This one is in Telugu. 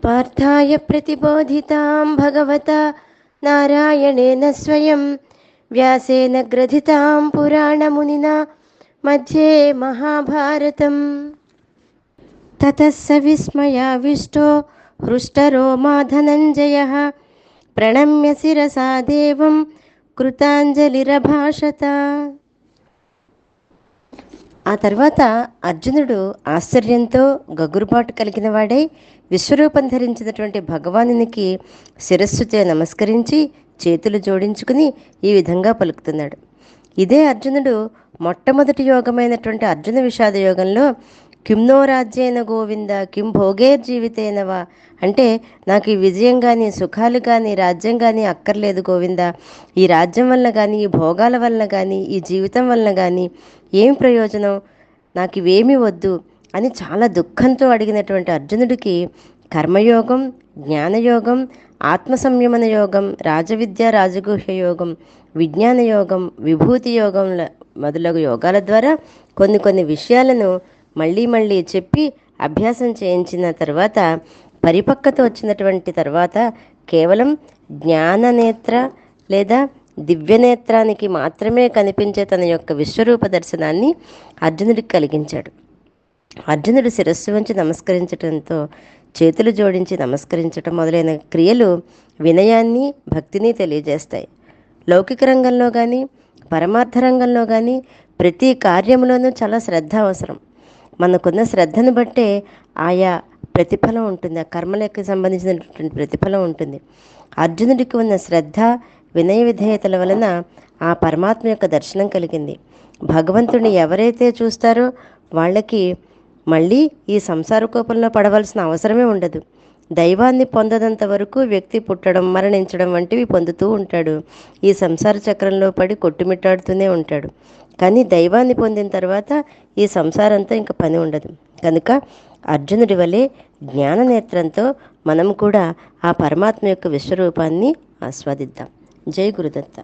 పార్థాయ ప్రతిబోధితాం భగవతా నారాయణేన స్వయం వ్యాసేన గ్రథితాం పురాణమునినా మధ్యే మహాభారతం. తతః స విస్మయావిష్టో హృష్టరోమా ధనంజయః ప్రణమ్య శిరసా దేవం కృతాంజలిరభాషత. ఆ తర్వాత అర్జునుడు ఆశ్చర్యంతో గగురుపాటు కలిగిన వాడై విశ్వరూపం ధరించినటువంటి భగవానునికి శిరస్సుతో నమస్కరించి చేతులు జోడించుకుని ఈ విధంగా పలుకుతున్నాడు. ఇదే అర్జునుడు మొట్టమొదటి యోగమైనటువంటి అర్జున విషాద యోగంలో కింనో రాజ్యేన గోవింద కిం భోగేర్జీవితేనవా అంటే నాకు ఈ విజయం కానీ సుఖాలు కానీ రాజ్యం కానీ అక్కర్లేదు గోవింద, ఈ రాజ్యం వల్ల కానీ ఈ భోగాల వల్ల కానీ ఈ జీవితం వల్ల కానీ ఏం ప్రయోజనం, నాకు ఇవేమీ వద్దు అని చాలా దుఃఖంతో అడిగినటువంటి అర్జునుడికి కర్మయోగం, జ్ఞానయోగం, ఆత్మ సంయమన యోగం, రాజవిద్య రాజగుహ్య యోగం, విజ్ఞాన యోగం, విభూతి యోగం మొదలగు యోగాల ద్వారా కొన్ని విషయాలను మళ్ళీ మళ్ళీ చెప్పి అభ్యాసం చేయించిన తర్వాత పరిపక్వత వచ్చినటువంటి తర్వాత కేవలం జ్ఞాననేత్ర లేదా దివ్యనేత్రానికి మాత్రమే కనిపించే తన యొక్క విశ్వరూప దర్శనాన్ని అర్జునుడికి కలిగించాడు. అర్జునుడు శిరస్సు వంచి నమస్కరించడంతో చేతులు జోడించి నమస్కరించడం మొదలైన క్రియలు వినయాన్ని భక్తిని తెలియజేస్తాయి. లౌకిక రంగంలో కానీ పరమార్థ రంగంలో కానీ ప్రతి కార్యంలోనూ చాలా శ్రద్ధ అవసరం. మనకున్న శ్రద్ధను బట్టే ఆయా ప్రతిఫలం ఉంటుంది, ఆ కర్మలకు సంబంధించినటువంటి ప్రతిఫలం ఉంటుంది. అర్జునుడికి ఉన్న శ్రద్ధ వినయ విధేయతల వలన ఆ పరమాత్మ యొక్క దర్శనం కలిగింది. భగవంతుడిని ఎవరైతే చూస్తారో వాళ్ళకి మళ్ళీ ఈ సంసార కోపంలో పడవలసిన అవసరమే ఉండదు. దైవాన్ని పొందనంత వరకు వ్యక్తి పుట్టడం మరణించడం వంటివి పొందుతూ ఉంటాడు. ఈ సంసార చక్రంలో పడి కొట్టుమిట్టాడుతూనే ఉంటాడు. కానీ దైవాన్ని పొందిన తర్వాత ఈ సంసారంతో ఇంకా పని ఉండదు. కనుక అర్జునుడి వలె జ్ఞాననేత్రంతో మనం కూడా ఆ పరమాత్మ యొక్క విశ్వరూపాన్ని ఆస్వాదిద్దాం. జై గురుదత్త.